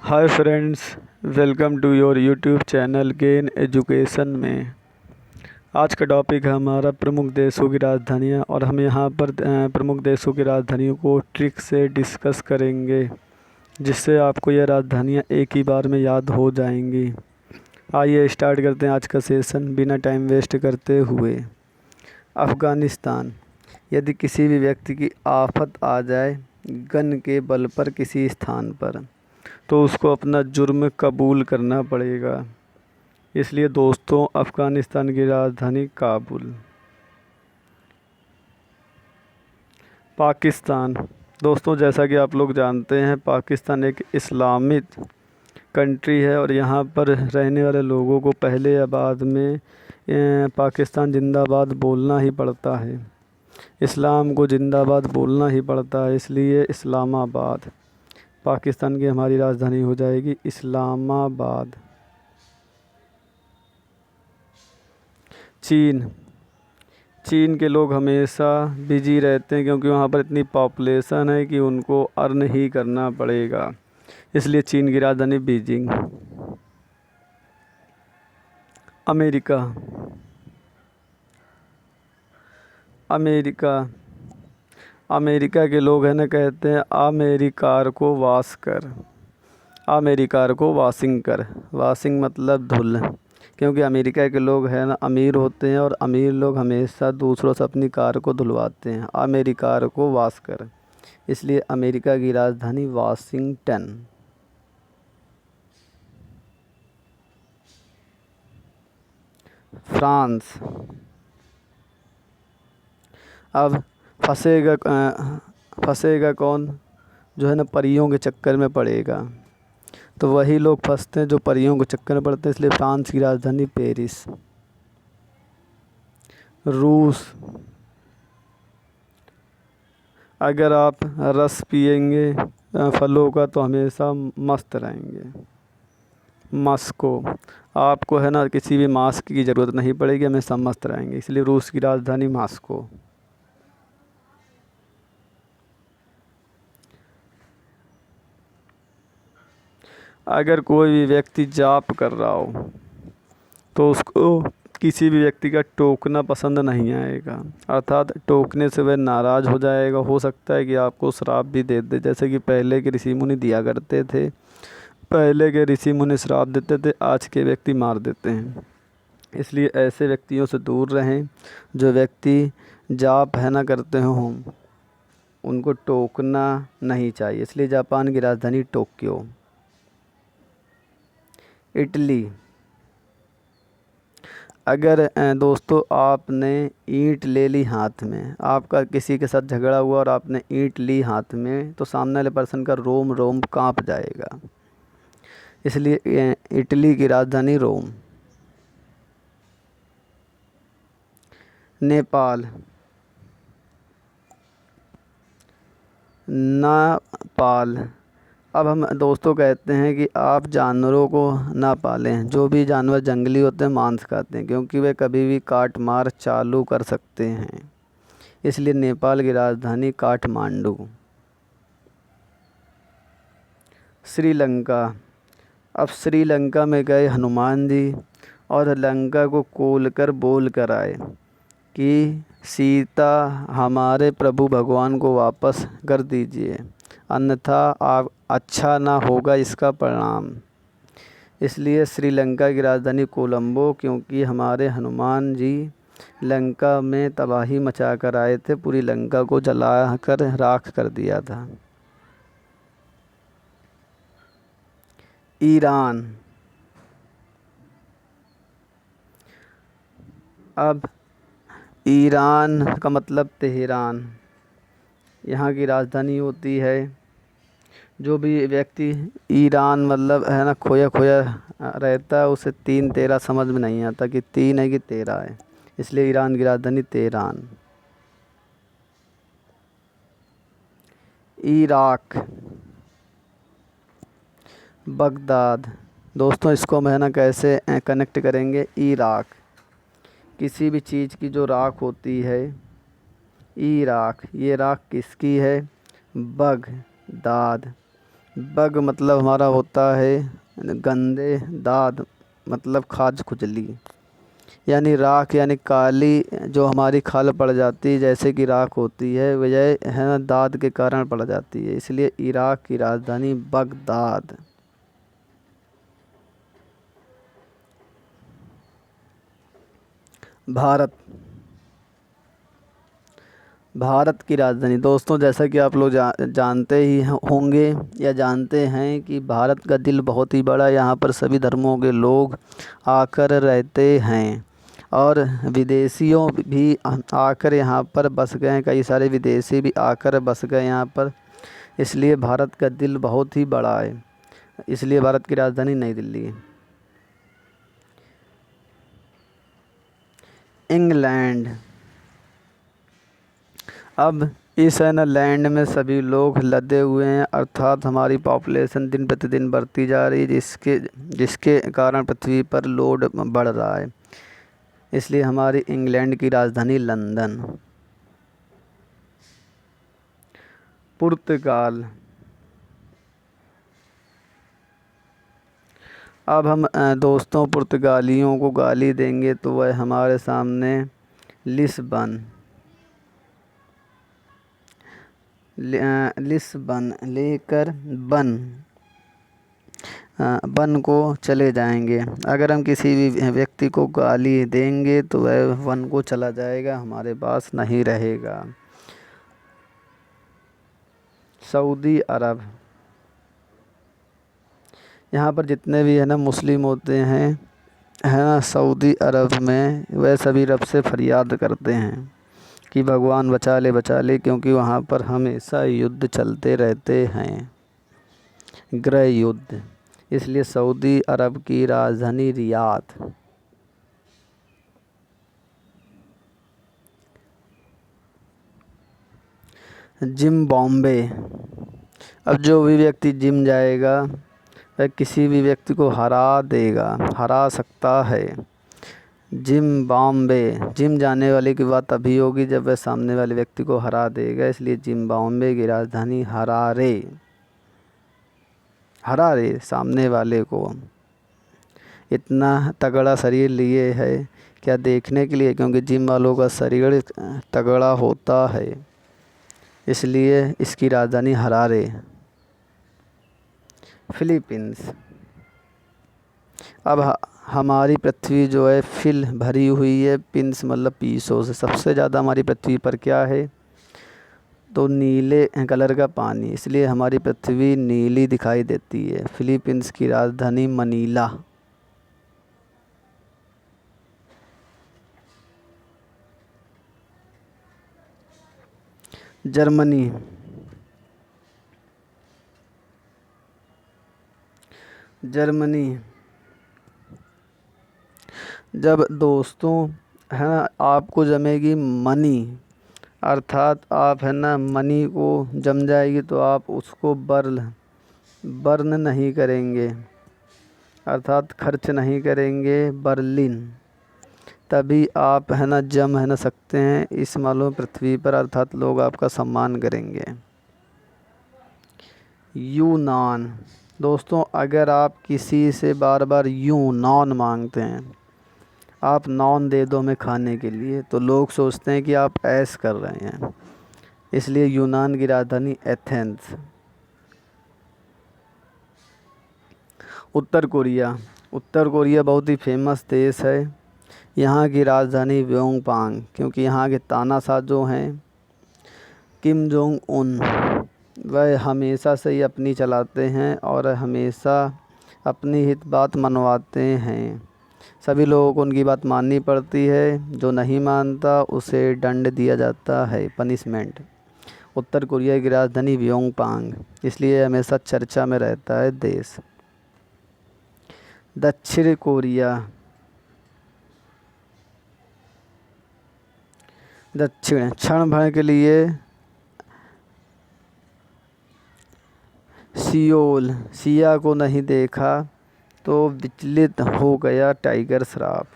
Hi friends, welcome to your YouTube channel gain education में। आज का टॉपिक है हमारा प्रमुख देशों की राजधानियाँ और हम यहाँ पर प्रमुख देशों की राजधानियों को ट्रिक से डिस्कस करेंगे, जिससे आपको यह राजधानियाँ एक ही बार में याद हो जाएंगी। आइए स्टार्ट करते हैं आज का सेशन बिना टाइम वेस्ट करते हुए। अफ़गानिस्तान। यदि किसी भी व्यक्ति की आफत आ जाए गन के बल पर किसी स्थान पर, तो उसको अपना जुर्म कबूल करना पड़ेगा। इसलिए दोस्तों, अफ़गानिस्तान की राजधानी काबुल। पाकिस्तान। दोस्तों, जैसा कि आप लोग जानते हैं, पाकिस्तान एक इस्लामिक कंट्री है और यहाँ पर रहने वाले लोगों को पहले या बाद में पाकिस्तान जिंदाबाद बोलना ही पड़ता है। इस्लाम को जिंदाबाद बोलना ही पड़ता है, इसलिए इस्लामाबाद पाकिस्तान की हमारी राजधानी हो जाएगी, इस्लामाबाद। चीन। चीन के लोग हमेशा बिजी रहते हैं क्योंकि वहाँ पर इतनी पॉपुलेशन है कि उनको अर्न ही करना पड़ेगा, इसलिए चीन की राजधानी बीजिंग। अमेरिका। अमेरिका अमेरिका के लोग है ना, कहते हैं अमेरिकार को वाश कर, अमेरिकार को वाशिंग कर। वाशिंग मतलब धुल, क्योंकि अमेरिका के लोग हैं ना अमीर होते हैं और अमीर लोग हमेशा दूसरों से अपनी कार को धुलवाते हैं। अमेरिकार को वाश कर, इसलिए अमेरिका की राजधानी वाशिंगटन। फ्रांस। अब फंसेगा कौन? जो है ना परियों के चक्कर में पड़ेगा, तो वही लोग फंसते हैं जो परियों के चक्कर में पड़ते हैं, इसलिए फ्रांस की राजधानी पेरिस। रूस। अगर आप रस पिएंगे फलों का तो हमेशा मस्त रहेंगे। मॉस्को। आपको है ना किसी भी मास्क की ज़रूरत नहीं पड़ेगी, हमेशा मस्त रहेंगे, इसलिए रूस की राजधानी मॉस्को। अगर कोई भी व्यक्ति जाप कर रहा हो तो उसको किसी भी व्यक्ति का टोकना पसंद नहीं आएगा, अर्थात टोकने से वह नाराज़ हो जाएगा। हो सकता है कि आपको श्राप भी दे दे, जैसे कि पहले के ऋषि मुनि दिया करते थे। पहले के ऋषि मुनि श्राप देते थे, आज के व्यक्ति मार देते हैं। इसलिए ऐसे व्यक्तियों से दूर रहें। जो व्यक्ति जाप है ना करते हों, उनको टोकना नहीं चाहिए, इसलिए जापान की राजधानी टोक्यो। इटली। अगर दोस्तों आपने ईंट ले ली हाथ में, आपका किसी के साथ झगड़ा हुआ और आपने ईंट ली हाथ में, तो सामने वाले पर्सन का रोम रोम कांप जाएगा, इसलिए इटली की राजधानी रोम। नेपाल। नापाल। अब हम दोस्तों कहते हैं कि आप जानवरों को ना पालें। जो भी जानवर जंगली होते हैं मांस खाते हैं, क्योंकि वे कभी भी काट मार चालू कर सकते हैं, इसलिए नेपाल की राजधानी काठमांडू। श्रीलंका। अब श्रीलंका में गए हनुमान जी और लंका को खोल कर बोल कर आए कि सीता हमारे प्रभु भगवान को वापस कर दीजिए, अन्यथा आप अच्छा ना होगा इसका परिणाम। इसलिए श्रीलंका की राजधानी कोलंबो, क्योंकि हमारे हनुमान जी लंका में तबाही मचा कर आए थे, पूरी लंका को जला कर राख कर दिया था। ईरान। अब ईरान का मतलब तेहरान, यहाँ की राजधानी होती है। जो भी व्यक्ति ईरान मतलब है ना खोया खोया रहता है, उसे 3-13 समझ में नहीं आता कि 3 है कि 13 है, इसलिए ईरान की राजधानी तेहरान। इराक। बगदाद। दोस्तों, इसको हम है ना कैसे कनेक्ट करेंगे? इराक, किसी भी चीज़ की जो राख होती है, इराक, ये राख किसकी है? बगदाद। बग मतलब हमारा होता है गंदे, दाद मतलब खाज खुजली, यानी राख यानी काली जो हमारी खाल पड़ जाती है जैसे कि राख होती है, वह है ना दाद के कारण पड़ जाती है, इसलिए इराक की राजधानी बगदाद। भारत, भारत की राजधानी दोस्तों, जैसा कि आप लोग जानते ही होंगे या जानते हैं कि भारत का दिल बहुत ही बड़ा, यहाँ पर सभी धर्मों के लोग आकर रहते हैं और विदेशियों भी आकर यहाँ पर बस गए हैं, कई सारे विदेशी भी आकर बस गए यहाँ पर, इसलिए भारत का दिल बहुत ही बड़ा है, इसलिए भारत की राजधानी नई दिल्ली है। इंग्लैंड, अब इस है ना लैंड में सभी लोग लदे हुए हैं, अर्थात हमारी पॉपुलेशन दिन प्रतिदिन बढ़ती जा रही है, जिसके जिसके कारण पृथ्वी पर लोड बढ़ रहा है, इसलिए हमारी इंग्लैंड की राजधानी लंदन। पुर्तगाल, अब हम दोस्तों पुर्तगालियों को गाली देंगे तो वह हमारे सामने लिस्बन, लिस्बन लेकर बन को चले जाएंगे। अगर हम किसी भी व्यक्ति को गाली देंगे तो वह वन को चला जाएगा, हमारे पास नहीं रहेगा। सऊदी अरब, यहाँ पर जितने भी है ना मुस्लिम होते हैं है ना सऊदी अरब में, वह सभी रब से फरियाद करते हैं कि भगवान बचा ले, क्योंकि वहाँ पर हमेशा युद्ध चलते रहते हैं, गृह युद्ध, इसलिए सऊदी अरब की राजधानी रियाद। जिम्बाब्वे, अब जो भी व्यक्ति जिम जाएगा वह किसी भी व्यक्ति को हरा देगा, हरा सकता है। जिम्बाब्वे, जिम जाने वाले की बात तभी होगी जब वह सामने वाले व्यक्ति को हरा देगा, इसलिए जिम्बाब्वे की राजधानी हरारे। हरारे सामने वाले को, इतना तगड़ा शरीर लिए है क्या देखने के लिए, क्योंकि जिम वालों का शरीर तगड़ा होता है, इसलिए इसकी राजधानी हरारे। फिलीपींस, अब हमारी पृथ्वी जो है फिल भरी हुई है, पिंस मतलब पीसों से, सबसे ज़्यादा हमारी पृथ्वी पर क्या है तो नीले कलर का पानी, इसलिए हमारी पृथ्वी नीली दिखाई देती है। फिलीपींस की राजधानी मनीला। जर्मनी, जर्मनी जब दोस्तों है ना आपको जमेगी मनी, अर्थात आप है ना मनी को जम जाएगी तो आप उसको बर्न नहीं करेंगे, अर्थात खर्च नहीं करेंगे, बर्लिन, तभी आप है ना जम है ना सकते हैं इस मालूम पृथ्वी पर, अर्थात लोग आपका सम्मान करेंगे। यूनान, दोस्तों अगर आप किसी से बार बार यूनान मांगते हैं, आप नॉन दे दो हमें खाने के लिए, तो लोग सोचते हैं कि आप ऐश कर रहे हैं, इसलिए यूनान की राजधानी एथेंस। उत्तर कोरिया, उत्तर कोरिया बहुत ही फेमस देश है, यहाँ की राजधानी व्योंगपांग, क्योंकि यहाँ के तानाशाह जो हैं किम जोंग उन, वह हमेशा से ही अपनी चलाते हैं और हमेशा अपनी हित बात मनवाते हैं, सभी लोगों को उनकी बात माननी पड़ती है, जो नहीं मानता उसे दंड दिया जाता है, पनिशमेंट। उत्तर कोरिया की राजधानी व्योंगपांग, इसलिए हमेशा चर्चा में रहता है देश। दक्षिण कोरिया, दक्षिण क्षण भर के लिए सियोल, सिया को नहीं देखा तो विचलित हो गया टाइगर श्रॉफ,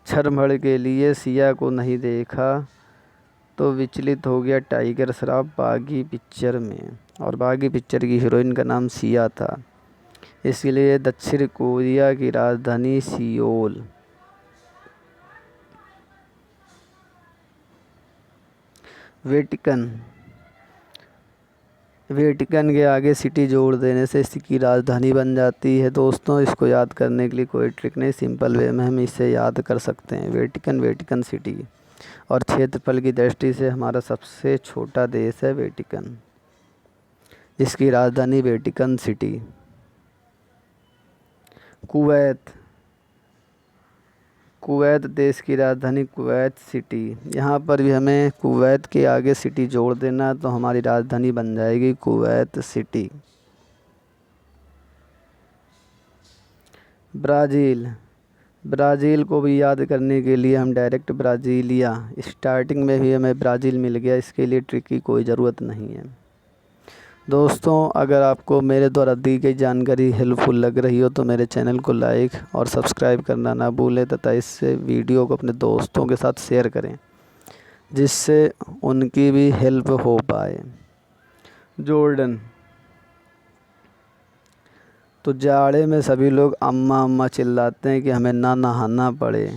क्षण भर के लिए सिया को नहीं देखा तो विचलित हो गया टाइगर श्रॉफ बागी पिक्चर में, और बाकी पिक्चर की हीरोइन का नाम सिया था। इसके लिए दक्षिण कोरिया की राजधानी सियोल। वेटिकन, वेटिकन के आगे सिटी जोड़ देने से इसकी राजधानी बन जाती है। दोस्तों इसको याद करने के लिए कोई ट्रिक नहीं, सिंपल वे में हम इसे याद कर सकते हैं। Vatican, Vatican city. और क्षेत्रफल की दृष्टि से हमारा सबसे छोटा देश है वेटिकन, जिसकी राजधानी वेटिकन सिटी। कुवैत, कुवैत देश की राजधानी कुवैत सिटी। यहाँ पर भी हमें कुवैत के आगे सिटी जोड़ देना, तो हमारी राजधानी बन जाएगी कुवैत सिटी। ब्राज़ील, ब्राज़ील को भी याद करने के लिए हम डायरेक्ट ब्राज़ीलिया, स्टार्टिंग में भी हमें ब्राज़ील मिल गया, इसके लिए ट्रिक की कोई ज़रूरत नहीं है। दोस्तों अगर आपको मेरे द्वारा दी गई जानकारी हेल्पफुल लग रही हो तो मेरे चैनल को लाइक और सब्सक्राइब करना ना भूलें, तथा इससे वीडियो को अपने दोस्तों के साथ शेयर करें, जिससे उनकी भी हेल्प हो पाए। जॉर्डन, तो जाड़े में सभी लोग अम्मा अम्मा चिल्लाते हैं कि हमें ना नहाना पड़े।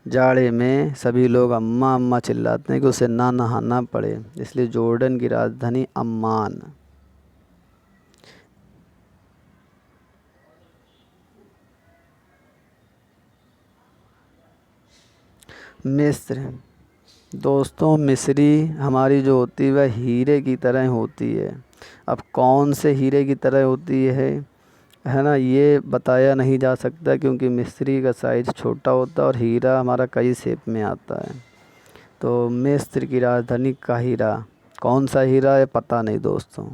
जाड़े में सभी लोग अम्मा अम्मा चिल्लाते हैं कि उसे ना नहाना पड़े, इसलिए जॉर्डन की राजधानी अम्मान। मिस्र, दोस्तों मिस्री हमारी जो होती है वह हीरे की तरह होती है। अब कौन से हीरे की तरह होती है ना, ये बताया नहीं जा सकता, क्योंकि मिस्री का साइज़ छोटा होता है और हीरा हमारा कई शेप में आता है। तो मिस्र की राजधानी काहिरा। कौन सा हीरा है पता नहीं दोस्तों।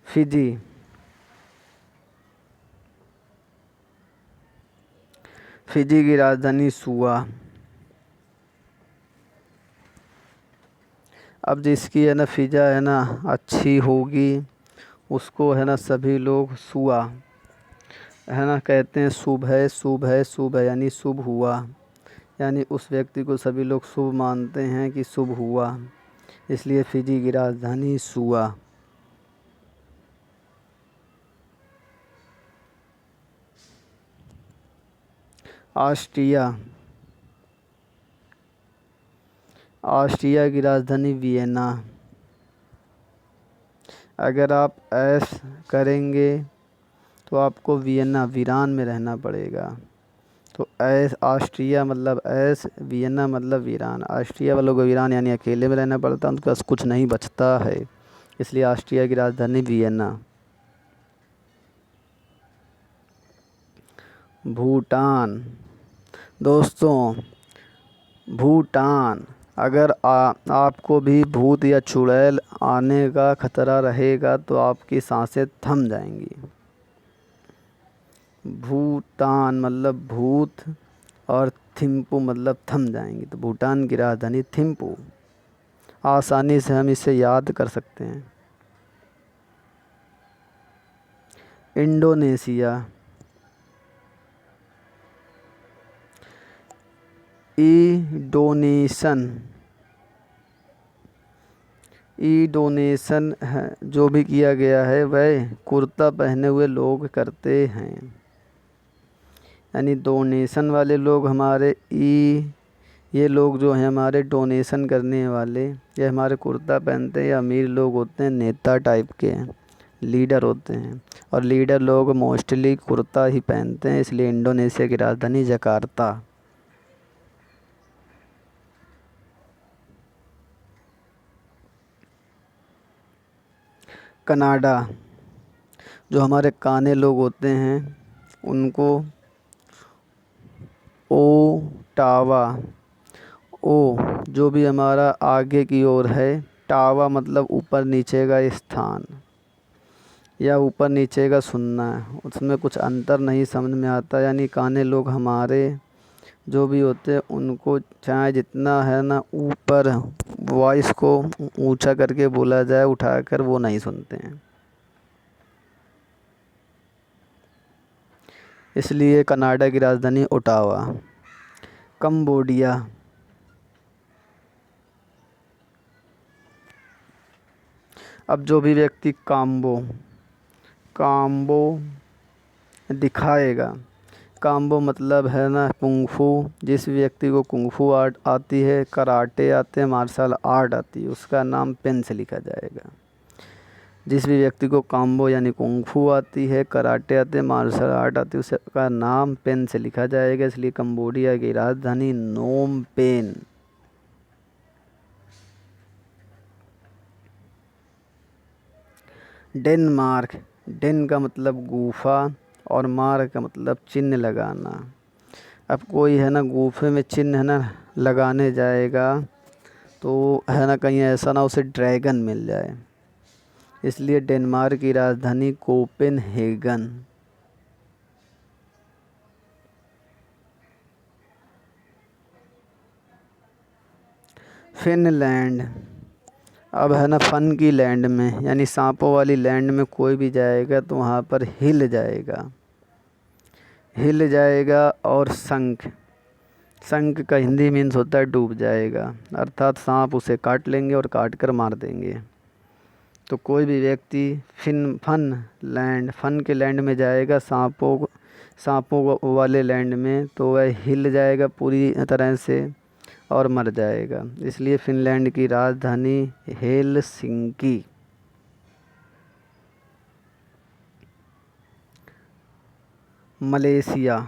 फिजी, फिजी की राजधानी सुआ। अब जिसकी है ना फ़िज़ा है ना अच्छी होगी, उसको है ना सभी लोग सुआ है ना कहते हैं। शुभ है, शुभ है, शुभ है यानी शुभ हुआ, यानी उस व्यक्ति को सभी लोग शुभ मानते हैं कि शुभ हुआ, इसलिए फिजी की राजधानी सुआ। ऑस्ट्रिया, ऑस्ट्रिया की राजधानी वियना। अगर आप ऐश करेंगे तो आपको वियना, वीरान में रहना पड़ेगा। तो ऐश, ऑस्ट्रिया मतलब ऐश, वियना मतलब वीरान। ऑस्ट्रिया वालों को वीरान यानी अकेले में रहना पड़ता है, उनके पास कुछ नहीं बचता है, इसलिए ऑस्ट्रिया की राजधानी वियना। भूटान, दोस्तों भूटान, अगर आपको भी भूत या चुड़ैल आने का खतरा रहेगा तो आपकी सांसें थम जाएंगी। भूटान मतलब भूत और थिम्पू मतलब थम जाएंगी, तो भूटान की राजधानी थिम्पू। आसानी से हम इसे याद कर सकते हैं। इंडोनेशिया, डोनेशन, डोनेशन है जो भी किया गया है वह कुर्ता पहने हुए लोग करते हैं, यानी डोनेशन वाले लोग हमारे ये लोग जो हैं हमारे डोनेशन करने वाले, ये हमारे कुर्ता पहनते हैं। ये अमीर लोग होते हैं, नेता टाइप के हैं, लीडर होते हैं, और लीडर लोग मोस्टली कुर्ता ही पहनते हैं, इसलिए इंडोनेशिया की राजधानी जकार्ता। कनाडा, जो हमारे काने लोग होते हैं उनको ओटावा, ओ जो भी हमारा आगे की ओर है, टावा मतलब ऊपर नीचे का स्थान या ऊपर नीचे का सुनना है, उसमें कुछ अंतर नहीं समझ में आता। यानी काने लोग हमारे जो भी होते हैं उनको चाहे जितना है ना ऊपर वॉइस को ऊंचा करके बोला जाए, उठाकर वो नहीं सुनते हैं, इसलिए कनाडा की राजधानी ओटावा। कंबोडिया, अब जो भी व्यक्ति काम्बो दिखाएगा, काम्बो मतलब है ना कुंग-फू, जिस व्यक्ति को कुंग-फू आर्ट आती है, कराटे आते हैं, मार्शल आर्ट आती है, उसका नाम पेन से लिखा जाएगा। जिस भी व्यक्ति को काम्बो यानी कुंग-फू आती है, कराटे आते हैं, मार्शल आर्ट आती है, उसका नाम पेन से लिखा जाएगा। इसलिए कंबोडिया की राजधानी नोम पेन। डेनमार्क, डेन का मतलब गुफा और मार्क का मतलब चिन्ह लगाना। अब कोई है ना गुफे में चिन्ह है ना लगाने जाएगा तो है ना कहीं ऐसा ना उसे ड्रैगन मिल जाए, इसलिए डेनमार्क की राजधानी कोपेनहेगन। फिनलैंड, अब है ना फन की लैंड में यानी सांपों वाली लैंड में कोई भी जाएगा तो वहाँ पर हिल जाएगा। और संक का हिंदी मीन्स होता है डूब जाएगा, अर्थात सांप उसे काट लेंगे और काट कर मार देंगे। तो कोई भी व्यक्ति फन के लैंड में जाएगा, सांपों वाले लैंड में, तो वह हिल जाएगा पूरी तरह से और मर जाएगा। इसलिए फिनलैंड की राजधानी हेलसिंकी। मलेशिया,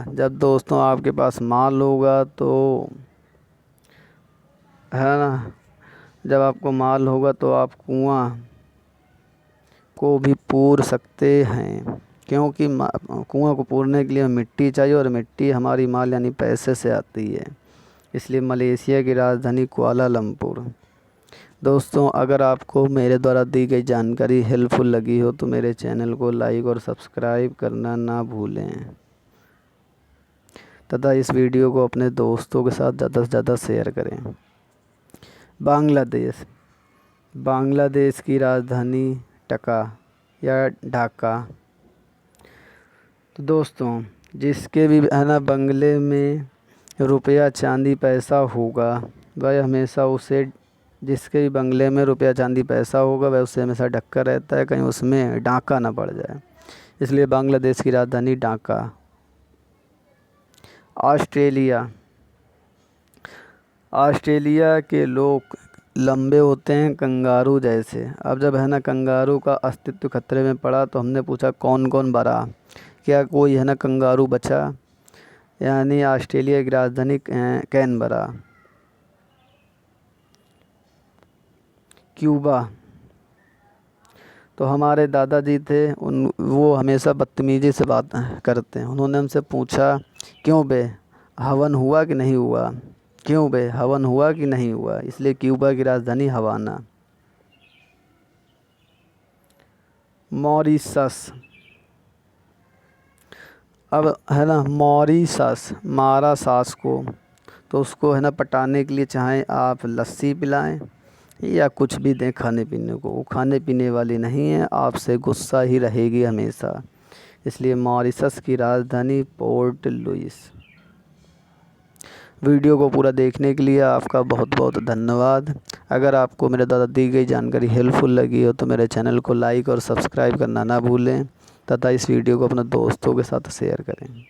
जब दोस्तों आपके पास माल होगा तो है ना, जब आपको माल होगा तो आप कुआं को भी पूर सकते हैं, क्योंकि कुआं को पूरने के लिए मिट्टी चाहिए और मिट्टी हमारी माल यानी पैसे से आती है। इसलिए मलेशिया की राजधानी कुआलालंपुर। दोस्तों, अगर आपको मेरे द्वारा दी गई जानकारी हेल्पफुल लगी हो तो मेरे चैनल को लाइक और सब्सक्राइब करना ना भूलें तथा इस वीडियो को अपने दोस्तों के साथ ज़्यादा से ज़्यादा शेयर करें। बांग्लादेश की राजधानी ढाका। तो दोस्तों, जिसके भी है ना बंगले में रुपया चांदी पैसा होगा वह हमेशा उसे जिसके भी बंगले में रुपया चांदी पैसा होगा वह उससे हमेशा ढका रहता है, कहीं उसमें डाका ना पड़ जाए। इसलिए बांग्लादेश की राजधानी ढाका। ऑस्ट्रेलिया के लोग लंबे होते हैं कंगारू जैसे। अब जब है ना कंगारू का अस्तित्व खतरे में पड़ा तो हमने पूछा कौन कौन मरा, क्या कोई है ना कंगारू बचा? यानी ऑस्ट्रेलिया की राजधानी कैनबरा। क्यूबा, तो हमारे दादाजी थे वो हमेशा बदतमीज़ी से बात करते हैं। उन्होंने हमसे पूछा क्यों बे हवन हुआ कि नहीं हुआ, क्यों बे हवन हुआ कि नहीं हुआ? इसलिए क्यूबा की राजधानी हवाना। मॉरिशस, अब है ना मॉरिशस मारा सास को, तो उसको है ना पटाने के लिए चाहे आप लस्सी पिलाएं या कुछ भी दें खाने पीने को, वो खाने पीने वाली नहीं है, आपसे गुस्सा ही रहेगी हमेशा। इसलिए मॉरिशस की राजधानी पोर्ट लुइस। वीडियो को पूरा देखने के लिए आपका बहुत बहुत धन्यवाद। अगर आपको मेरे द्वारा दी गई जानकारी हेल्पफुल लगी हो तो मेरे चैनल को लाइक और सब्सक्राइब करना ना भूलें तथा इस वीडियो को अपने दोस्तों के साथ शेयर करें।